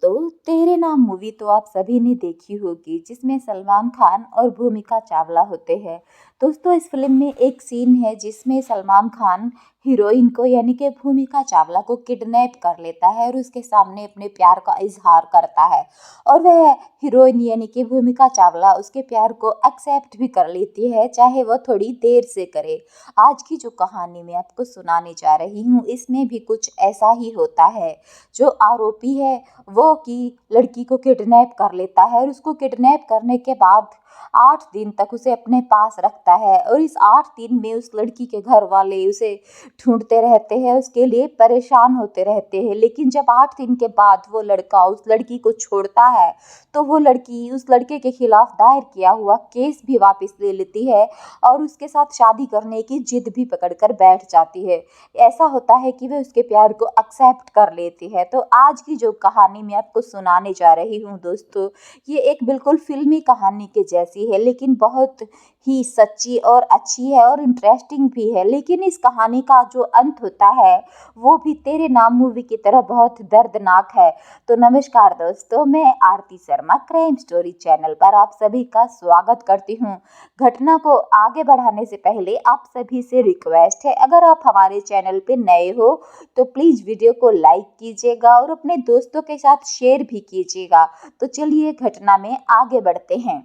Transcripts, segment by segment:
दोस्तों, तेरे नाम मूवी तो आप सभी ने देखी होगी जिसमें सलमान खान और भूमिका चावला होते हैं। दोस्तों, इस फिल्म में एक सीन है जिसमें सलमान खान हीरोइन को यानी कि भूमिका चावला को किडनैप कर लेता है और उसके सामने अपने प्यार का इजहार करता है। और वह हीरोइन यानी कि भूमिका चावला उसके प्यार को एक्सेप्ट भी कर लेती है, चाहे वो थोड़ी देर से करे। आज की जो कहानी मैं आपको सुनाने जा रही हूँ इसमें भी कुछ ऐसा ही होता है। जो आरोपी है वो की लड़की को किडनैप कर लेता है और उसको किडनैप करने के बाद 8 दिन तक उसे अपने पास रखता है और इस 8 दिन में उस लड़की के घर वाले उसे ढूंढते रहते हैं, उसके लिए परेशान होते रहते हैं। लेकिन जब 8 दिन के बाद वो लड़का उस लड़की को छोड़ता है तो वो लड़की उस लड़के के खिलाफ दायर किया हुआ केस भी वापस ले लेती है और उसके साथ शादी करने की जिद भी पकड़कर बैठ जाती है। ऐसा होता है कि वह उसके प्यार को एक्सेप्ट कर लेती है। तो आज की जो कहानी मैं आपको सुनाने जा रही हूँ दोस्तों, ये एक बिल्कुल फिल्मी कहानी के जैसी है, लेकिन बहुत ही सच्ची और अच्छी है और इंटरेस्टिंग भी है। लेकिन इस कहानी का जो अंत होता है वो भी तेरे नाम मूवी की तरह बहुत दर्दनाक है। तो नमस्कार दोस्तों, मैं आरती शर्मा क्राइम स्टोरी चैनल पर आप सभी का स्वागत करती हूँ। घटना को आगे बढ़ाने से पहले आप सभी से रिक्वेस्ट है, अगर आप हमारे चैनल पे नए हो तो प्लीज़ वीडियो को लाइक कीजिएगा और अपने दोस्तों के साथ शेयर भी कीजिएगा। तो चलिए घटना में आगे बढ़ते हैं।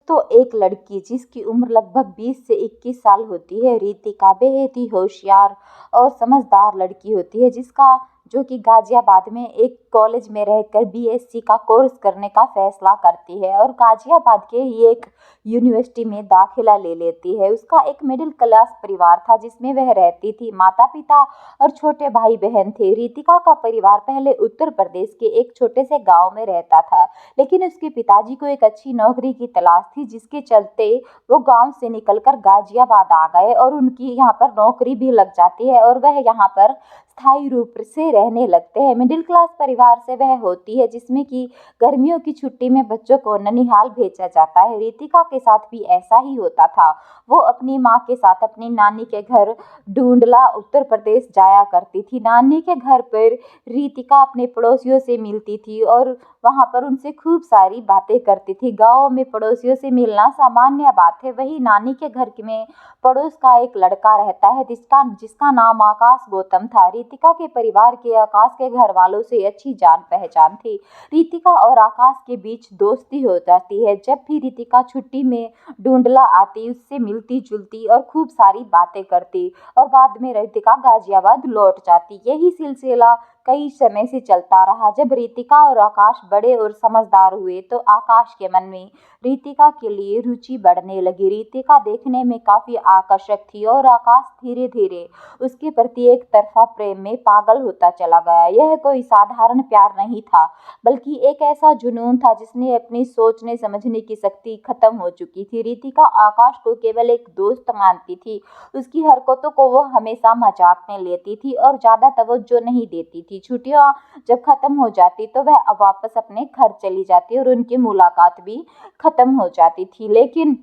तो एक लड़की जिसकी उम्र लगभग 20 से 21 साल होती है, रितिका बेहद ही होशियार और समझदार लड़की होती है, जिसका जो कि गाजियाबाद में एक कॉलेज में रहकर बीएससी का कोर्स करने का फैसला करती है और गाजियाबाद के ही एक यूनिवर्सिटी में दाखिला ले लेती है। उसका एक मिडिल क्लास परिवार था जिसमें वह रहती थी। माता पिता और छोटे भाई बहन थे। रितिका का परिवार पहले उत्तर प्रदेश के एक छोटे से गांव में रहता था, लेकिन उसके पिताजी को एक अच्छी नौकरी की तलाश थी, जिसके चलते वो गांव से निकलकर गाजियाबाद आ गए और उनकी यहाँ पर नौकरी भी लग जाती है और वह यहाँ पर स्थायी रूप से रहने लगते हैं। मिडिल क्लास परिवार से वह होती है जिसमें कि गर्मियों की छुट्टी में बच्चों को ननिहाल भेजा जाता है। रितिका के साथ भी ऐसा ही होता था। वो अपनी माँ के साथ अपनी नानी के घर ढूंढला उत्तर प्रदेश जाया करती थी। नानी के घर पर रितिका अपने पड़ोसियों से मिलती थी और वहां पर उनसे खूब सारी बातें करती थी। गाँव में पड़ोसियों से मिलना सामान्य बात है। वही नानी के घर में पड़ोस का एक लड़का रहता है जिसका जिसका नाम आकाश गौतम था। रितिका के परिवार के आकाश के घर वालों से अच्छी जान पहचान थी। रितिका और आकाश के बीच दोस्ती हो जाती है। जब भी रितिका छुट्टी में ढूंढला आती, उससे मिलती जुलती और खूब सारी बातें करती और बाद में रितिका गाजियाबाद लौट जाती। यही सिलसिला कई समय से चलता रहा। जब रितिका और आकाश बड़े और समझदार हुए तो आकाश के मन में रितिका के लिए रुचि बढ़ने लगी। रितिका देखने में काफी आकर्षक थी और आकाश धीरे धीरे उसके प्रति एक तरफा प्रेम में पागल होता चला गया। यह कोई साधारण प्यार नहीं था, बल्कि एक ऐसा जुनून था जिसने अपनी सोचने समझने की शक्ति खत्म हो चुकी थी। रितिका आकाश को केवल एक दोस्त मानती थी। उसकी हरकतों को वो हमेशा मजाक में लेती थी और ज्यादा तवज्जो नहीं देती थी। छुट्टियां जब खत्म हो जाती तो वह अब वापस अपने घर चली जाती और उनकी मुलाकात भी खत्म हो जाती थी। लेकिन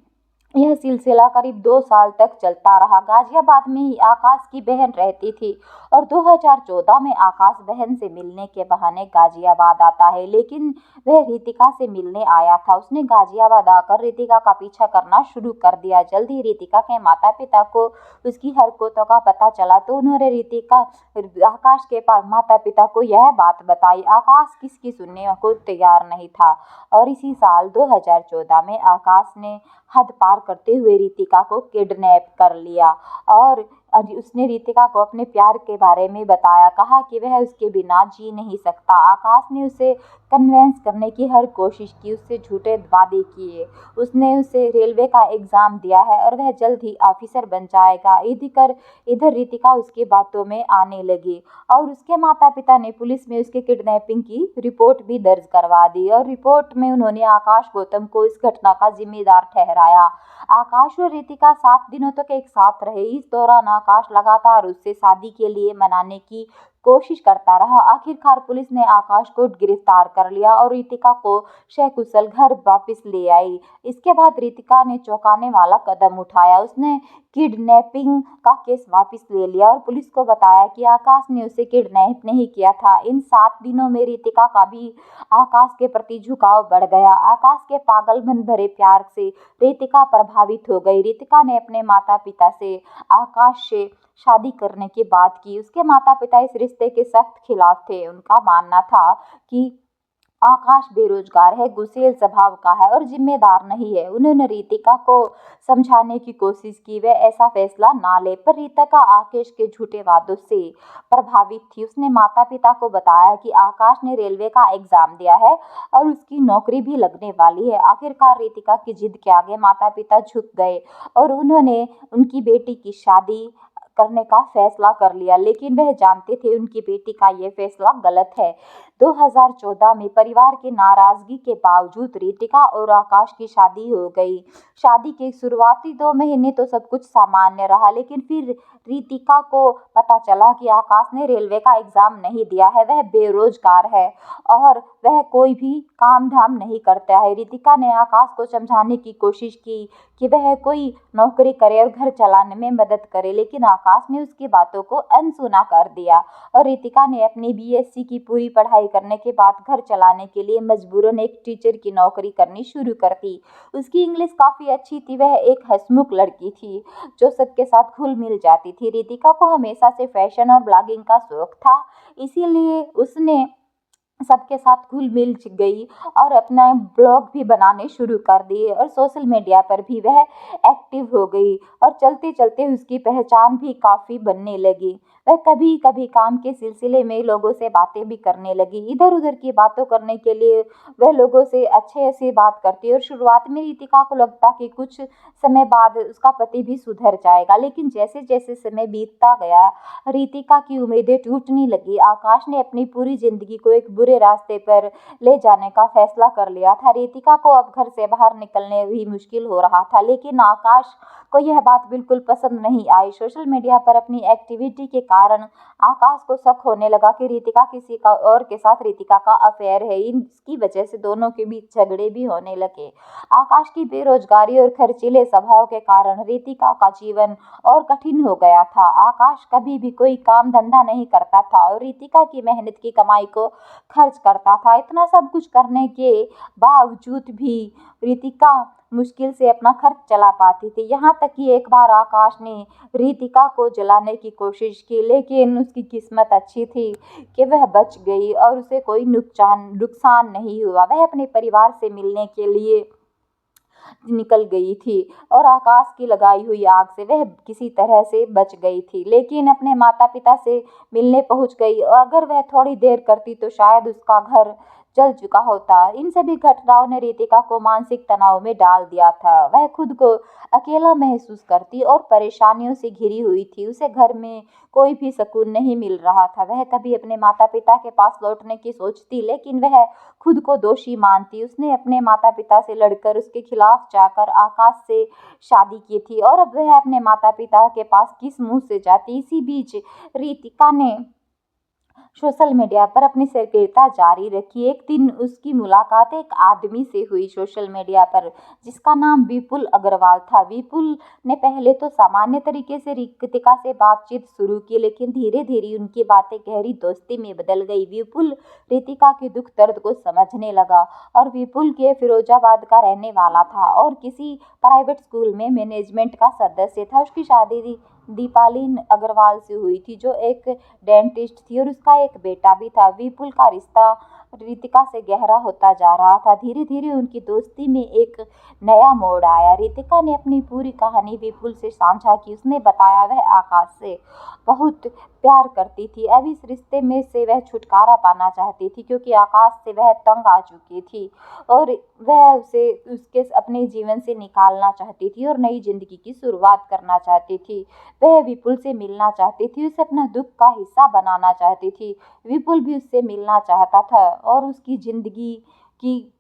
यह सिलसिला करीब 2 साल तक चलता रहा। गाजियाबाद में ही आकाश की बहन रहती थी और 2014 में आकाश बहन से मिलने के बहाने गाजियाबाद आता है, लेकिन वह रितिका से मिलने आया था। उसने गाजियाबाद आकर रितिका का पीछा करना शुरू कर दिया। जल्द ही रितिका के माता पिता को उसकी हरकतों का पता चला तो उन्होंने रितिका आकाश के पास माता पिता को यह बात बताई। आकाश किसकी सुनने को तैयार नहीं था और इसी साल 2014 में आकाश ने हद पार करते हुए रितिका को किडनैप कर लिया और उसने रितिका को अपने प्यार के बारे में बताया। कहा कि वह उसके बिना जी नहीं सकता। आकाश ने उसे कन्वेंस करने की हर कोशिश की, उससे झूठे वादे किए। उसने उसे रेलवे का एग्जाम दिया है और वह जल्द ही ऑफिसर बन जाएगा। इधर रितिका उसकी बातों में आने लगी और उसके माता पिता ने पुलिस में उसके किडनैपिंग की रिपोर्ट भी दर्ज करवा दी और रिपोर्ट में उन्होंने आकाश गौतम को इस घटना का जिम्मेदार ठहराया। आकाश और रितिका 7 दिनों तक एक साथ रहे। इस दौरान आकाश लगातार उससे शादी के लिए मनाने की कोशिश करता रहा। आखिरकार पुलिस ने आकाश को गिरफ्तार कर लिया और रितिका को सकुशल घर वापस ले आई। इसके बाद रितिका ने चौंकाने वाला कदम उठाया। उसने किडनैपिंग का केस वापस ले लिया और पुलिस को बताया कि आकाश ने उसे किडनैप नहीं किया था। इन 7 दिनों में रितिका का भी आकाश के प्रति झुकाव बढ़ गया। आकाश के पागलपन भरे प्यार से रितिका प्रभावित हो गई। रितिका ने अपने माता पिता से आकाश से शादी करने की बात की। उसके माता पिता इस रिश्ते के सख्त खिलाफ थे। उनका मानना था कि आकाश बेरोजगार है, गुस्सैल स्वभाव का है और जिम्मेदार नहीं है। उन्होंने रितिका को समझाने की कोशिश की वह ऐसा फैसला ना ले, पर रितिका आकाश के झूठे वादों से प्रभावित थी। उसने माता पिता को बताया कि आकाश ने रेलवे का एग्जाम दिया है और उसकी नौकरी भी लगने वाली है। आखिरकार रितिका की जिद के आगे माता पिता झुक गए और उन्होंने उनकी बेटी की शादी करने का फैसला कर लिया, लेकिन वह जानते थे उनकी बेटी का यह फैसला गलत है। 2014 में परिवार की नाराजगी के बावजूद रितिका और आकाश की शादी हो गई। शादी के शुरुआती 2 महीने तो सब कुछ सामान्य रहा, लेकिन फिर रितिका को पता चला कि आकाश ने रेलवे का एग्जाम नहीं दिया है, वह बेरोजगार है और वह कोई भी काम धाम नहीं करता है। रितिका ने आकाश को समझाने की कोशिश की कि वह कोई नौकरी करे और घर चलाने में मदद करे, लेकिन आकाश ने उसकी बातों को अनसुना कर दिया और रितिका ने अपनी बीएससी की पूरी पढ़ाई करने के बाद घर चलाने के लिए मजबूरन एक टीचर की नौकरी करनी शुरू कर दी। उसकी इंग्लिश काफ़ी अच्छी थी। वह एक हंसमुख लड़की थी जो सबके साथ घुल मिल जाती थी। रितिका को हमेशा से फैशन और ब्लॉगिंग का शौक था, इसीलिए उसने सबके साथ घुल मिल गई और अपना ब्लॉग भी बनाने शुरू कर दिए और सोशल मीडिया पर भी वह एक्टिव हो गई और चलते चलते उसकी पहचान भी काफ़ी बनने लगी। वह कभी कभी काम के सिलसिले में लोगों से बातें भी करने लगी। इधर उधर की बातों करने के लिए वह लोगों से अच्छे से बात करती और शुरुआत में रितिका को लगता कि कुछ समय बाद उसका पति भी सुधर जाएगा, लेकिन जैसे जैसे समय बीतता गया रितिका की उम्मीदें टूटने लगी। आकाश ने अपनी पूरी जिंदगी को एक बुरे रास्ते पर ले जाने का फैसला कर लिया था। रितिका को अब घर से बाहर निकलने भी मुश्किल हो रहा था, लेकिन आकाश को यह बात बिल्कुल पसंद नहीं आई। सोशल मीडिया पर अपनी एक्टिविटी के कारण आकाश को शक होने लगा कि रितिका किसी का और के साथ रितिका का अफेयर है। इसकी वजह से दोनों के बीच झगड़े भी होने लगे। आकाश की बेरोजगारी और खर्चीले स्वभाव के कारण रितिका का जीवन और कठिन हो गया था। आकाश कभी भी कोई काम धंधा नहीं करता था और रितिका की मेहनत की कमाई को खर्च करता था। इतना सब कुछ करने के बावजूद भी रितिका मुश्किल से अपना खर्च चला पाती थी। यहाँ तक कि एक बार आकाश ने रितिका को जलाने की कोशिश की, लेकिन उसकी किस्मत अच्छी थी कि वह बच गई और उसे कोई नुकसान नहीं हुआ। वह अपने परिवार से मिलने के लिए निकल गई थी और आकाश की लगाई हुई आग से वह किसी तरह से बच गई थी, लेकिन अपने माता पिता से मिलने पहुंच गई और अगर वह थोड़ी देर करती तो शायद उसका घर जल चुका होता। इन सभी घटनाओं ने रितिका को मानसिक तनाव में डाल दिया था। वह खुद को अकेला महसूस करती और परेशानियों से घिरी हुई थी। उसे घर में कोई भी सुकून नहीं मिल रहा था। वह कभी अपने माता पिता के पास लौटने की सोचती, लेकिन वह खुद को दोषी मानती। उसने अपने माता पिता से लड़कर उसके खिलाफ जाकर आकाश से शादी की थी और अब वह अपने माता पिता के पास किस मुंह से जाती। इसी बीच रितिका ने सोशल मीडिया पर अपनी सक्रियता जारी रखी। एक दिन उसकी मुलाकात एक आदमी से हुई सोशल मीडिया पर, जिसका नाम विपुल अग्रवाल था। विपुल ने पहले तो सामान्य तरीके से रितिका से बातचीत शुरू की, लेकिन धीरे धीरे उनकी बातें गहरी दोस्ती में बदल गई। विपुल रितिका के दुख दर्द को समझने लगा और विपुल के फिरोजाबाद का रहने वाला था और किसी प्राइवेट स्कूल में मैनेजमेंट का सदस्य था। उसकी शादी दीपाली अग्रवाल से हुई थी, जो एक डेंटिस्ट थी और उसका एक बेटा भी था। विपुल का रिश्ता रितिका से गहरा होता जा रहा था। धीरे धीरे उनकी दोस्ती में एक नया मोड़ आया। रितिका ने अपनी पूरी कहानी विपुल से साझा की। उसने बताया वह आकाश से बहुत प्यार करती थी। अब इस रिश्ते में से वह छुटकारा पाना चाहती थी, क्योंकि आकाश से वह तंग आ चुकी थी और वह उसे उसके अपने जीवन से निकालना चाहती थी और नई जिंदगी की शुरुआत करना चाहती थी। वह विपुल से मिलना चाहती थी, उसे अपना दुख का हिस्सा बनाना चाहती थी। विपुल भी उससे मिलना चाहता था और उसकी जिंदगी की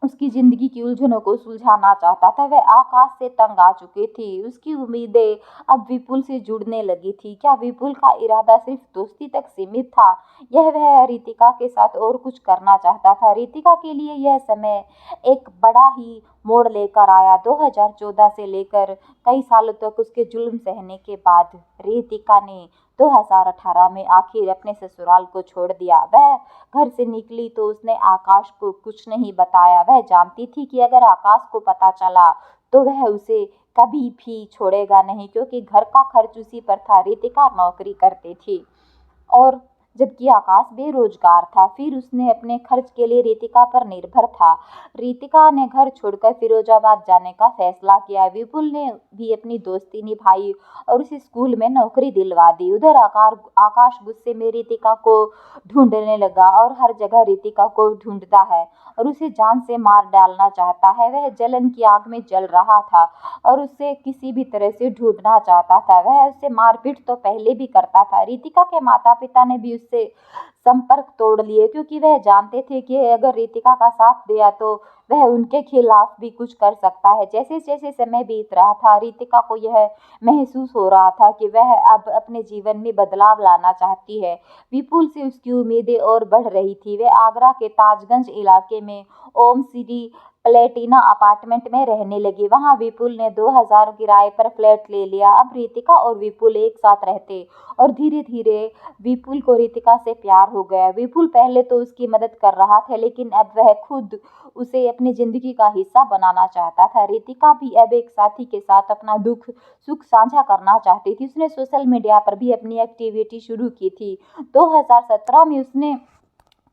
उसकी जिंदगी की उलझनों को सुलझाना चाहता था। वह आकाश से तंग आ चुकी थी। उसकी उम्मीदें अब विपुल से जुड़ने लगी थी। क्या विपुल का इरादा सिर्फ दोस्ती तक सीमित था? यह वह रितिका के साथ और कुछ करना चाहता था। रितिका के लिए यह समय एक बड़ा ही मोड़ लेकर आया। 2014 से लेकर कई सालों तक उसके जुल्म सहने के बाद रितिका ने 2018 में आखिर अपने ससुराल को छोड़ दिया। वह घर से निकली तो उसने आकाश को कुछ नहीं बताया। वह जानती थी कि अगर आकाश को पता चला तो वह उसे कभी भी छोड़ेगा नहीं, क्योंकि घर का खर्च उसी पर था। रितिका नौकरी करती थी और जबकि आकाश बेरोजगार था। फिर उसने अपने खर्च के लिए रितिका पर निर्भर था। रितिका ने घर छोड़कर फिरोजाबाद जाने का फैसला किया। विपुल ने भी अपनी दोस्ती निभाई और उसे स्कूल में नौकरी दिलवा दी। उधर आकाश गुस्से में रितिका को ढूंढने लगा और हर जगह रितिका को ढूंढता है और उसे जान से मार डालना चाहता है। वह जलन की आग में जल रहा था और उसे किसी भी तरह से ढूंढना चाहता था। वह उससे मारपीट तो पहले भी करता था। रितिका के माता पिता ने भी उससे संपर्क तोड़ लिए, क्योंकि वह जानते थे कि अगर रितिका का साथ दिया तो वह उनके खिलाफ भी कुछ कर सकता है। जैसे जैसे समय बीत रहा था, रितिका को यह महसूस हो रहा था कि वह अब अपने जीवन में बदलाव लाना चाहती है। विपुल से उसकी उम्मीदें और बढ़ रही थी। वे आगरा के ताजगंज इलाके में ओम श्री प्लेटिना अपार्टमेंट में रहने लगी। वहां विपुल ने 2000 किराए पर फ्लैट ले लिया। अब रितिका और विपुल एक साथ रहते और धीरे धीरे विपुल को रितिका से प्यार हो गया। विपुल पहले तो उसकी मदद कर रहा था, लेकिन अब वह खुद उसे अपनी जिंदगी का हिस्सा बनाना चाहता था। रितिका भी अब एक साथी के साथ अपना दुख सुख साझा करना चाहती थी। उसने सोशल मीडिया पर भी अपनी एक्टिविटी शुरू की थी। 2017 में उसने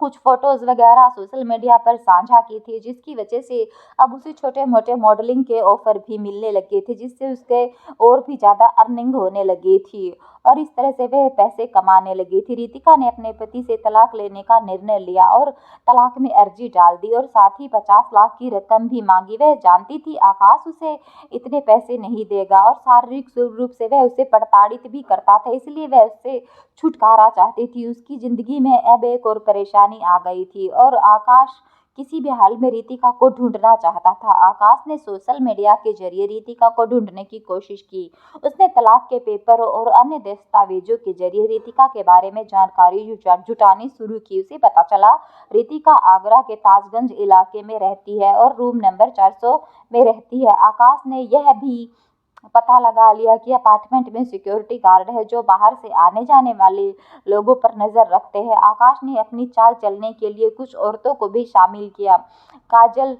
कुछ फोटोज वगैरह सोशल मीडिया पर साझा की थी, जिसकी वजह से अब उसे छोटे मोटे मॉडलिंग के ऑफर भी मिलने लगे थे, जिससे उसके और भी ज़्यादा अर्निंग होने लगी थी और इस तरह से वह पैसे कमाने लगी थी। रितिका ने अपने पति से तलाक लेने का निर्णय लिया और तलाक में अर्जी डाल दी और साथ ही 50 लाख की रकम भी मांगी। वह जानती थी आकाश उसे इतने पैसे नहीं देगा और शारीरिक रूप से वह उसे प्रताड़ित भी करता था, इसलिए वह उससे छुटकारा चाहती थी। उसकी जिंदगी में अब एक और परेशानी आ गई थी और आकाश किसी भी हाल में रितिका को ढूंढना चाहता था। आकाश ने सोशल मीडिया के जरिए रितिका को ढूंढने की कोशिश की। उसने तलाक के पेपर और अन्य दस्तावेजों के जरिए रितिका के बारे में जानकारी जुटानी शुरू की। उसे पता चला रितिका आगरा के ताजगंज इलाके में रहती है और रूम नंबर 400 में रहती है। आकाश ने यह भी पता लगा लिया कि अपार्टमेंट में सिक्योरिटी गार्ड है जो बाहर से आने जाने वाले लोगों पर नजर रखते हैं। आकाश ने अपनी चाल चलने के लिए कुछ औरतों को भी शामिल किया, काजल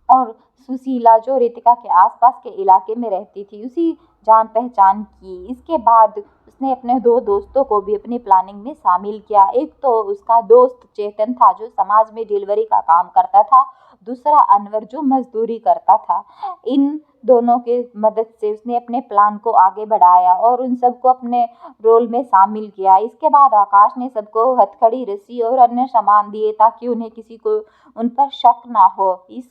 और सुशीला, जो रितिका के आसपास के इलाके में रहती थी, उसी जान पहचान की। इसके बाद उसने अपने दो दोस्तों को भी अपनी प्लानिंग में शामिल किया। एक तो उसका दोस्त चेतन था जो समाज में डिलीवरी का काम करता था, दूसरा अनवर जो मजदूरी करता था। इन दोनों के मदद से उसने अपने प्लान को आगे बढ़ाया और उन सबको अपने रोल में शामिल किया। इसके बाद आकाश ने सबको हथकड़ी, रस्सी और अन्य सामान दिए ताकि उन्हें किसी को उन पर शक ना हो। इस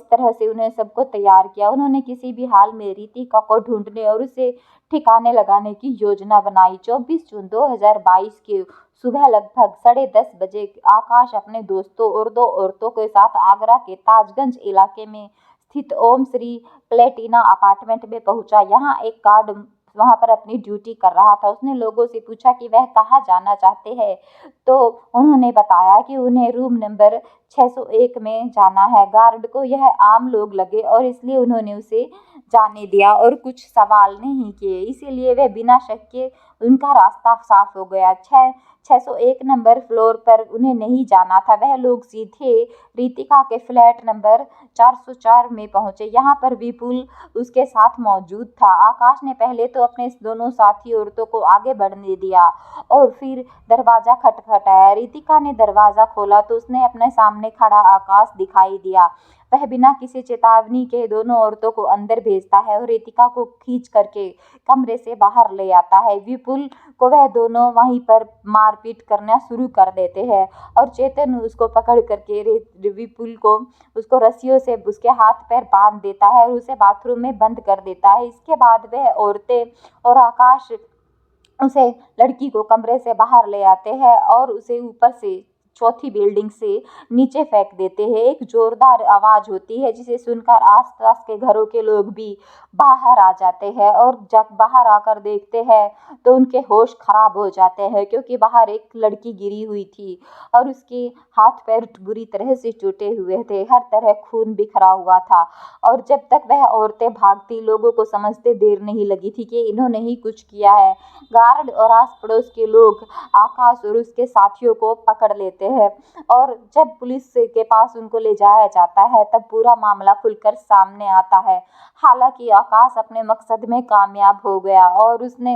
तरह से उन्हें सबको तैयार किया। उन्होंने किसी भी हाल में रितिका को ढूंढने और उसे ठिकाने लगाने की योजना बनाई। 24 जून 2022 के सुबह लगभग 10:30 बजे आकाश अपने दोस्तों और दो औरतों के साथ आगरा के ताजगंज इलाके में स्थित ओम श्री प्लेटिना अपार्टमेंट में पहुंचा। यहाँ एक गार्ड वहां पर अपनी ड्यूटी कर रहा था। उसने लोगों से पूछा कि वह कहाँ जाना चाहते हैं, तो उन्होंने बताया कि उन्हें रूम नंबर 601 में जाना है। गार्ड को यह आम लोग लगे और इसलिए उन्होंने उसे जाने दिया और कुछ सवाल नहीं किए। इसीलिए वह बिना शक के उनका रास्ता साफ हो गया। 601 नंबर फ्लोर पर उन्हें नहीं जाना था। वह लोग सीधे रितिका के फ्लैट नंबर 404 में पहुंचे। यहाँ पर विपुल उसके साथ मौजूद था। आकाश ने पहले तो अपने दोनों साथी औरतों को आगे बढ़ने दिया और फिर दरवाजा खटखटाया। रितिका ने दरवाजा खोला तो उसने अपने सामने खड़ा आकाश दिखाई दिया। वह बिना किसी चेतावनी के दोनों औरतों को अंदर भेजता है और रितिका को खींच करके कमरे से बाहर ले आता है। विपुल को वह दोनों वहीं पर मारपीट करना शुरू कर देते हैं और चेतन उसको पकड़ करके विपुल को उसको रस्सियों से उसके हाथ पैर बांध देता है और उसे बाथरूम में बंद कर देता है। इसके बाद वह औरतें और आकाश उसे लड़की को कमरे से बाहर ले आते हैं और उसे ऊपर से चौथी बिल्डिंग से नीचे फेंक देते हैं। एक जोरदार आवाज़ होती है जिसे सुनकर आसपास के घरों के लोग भी बाहर आ जाते हैं और जब बाहर आकर देखते हैं तो उनके होश खराब हो जाते हैं, क्योंकि बाहर एक लड़की गिरी हुई थी और उसके हाथ पैर बुरी तरह से टूटे हुए थे, हर तरह खून बिखरा हुआ था। और जब तक वह औरतें भागती, लोगों को समझते देर नहीं लगी थी कि इन्होंने ही कुछ किया है। गार्ड और आस पड़ोस के लोग आकाश और उसके साथियों को पकड़ लेते हैं और जब पुलिस के पास उनको ले जाया जाता है तब पूरा मामला खुलकर सामने आता है। हालांकि आकाश अपने मकसद में कामयाब हो गया और उसने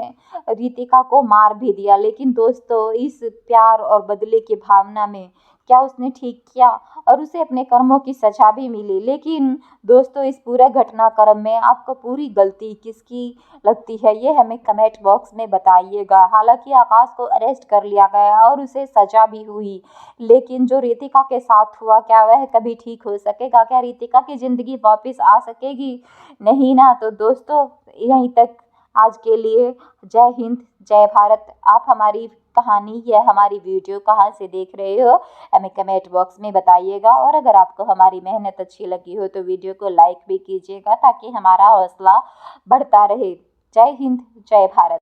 रितिका को मार भी दिया, लेकिन दोस्तों इस प्यार और बदले की भावना में क्या उसने ठीक किया और उसे अपने कर्मों की सजा भी मिली। लेकिन दोस्तों इस पूरे घटनाक्रम में आपको पूरी गलती किसकी लगती है, ये हमें कमेंट बॉक्स में बताइएगा। हालांकि आकाश को अरेस्ट कर लिया गया और उसे सजा भी हुई, लेकिन जो रितिका के साथ हुआ क्या वह कभी ठीक हो सकेगा? क्या रितिका की ज़िंदगी वापस आ सकेगी? नहीं ना। तो दोस्तों यहीं तक आज के लिए। जय हिंद, जय भारत। आप हमारी कहानी या हमारी वीडियो कहाँ से देख रहे हो हमें कमेंट बॉक्स में बताइएगा। और अगर आपको हमारी मेहनत अच्छी लगी हो तो वीडियो को लाइक भी कीजिएगा ताकि हमारा हौसला बढ़ता रहे। जय हिंद, जय भारत।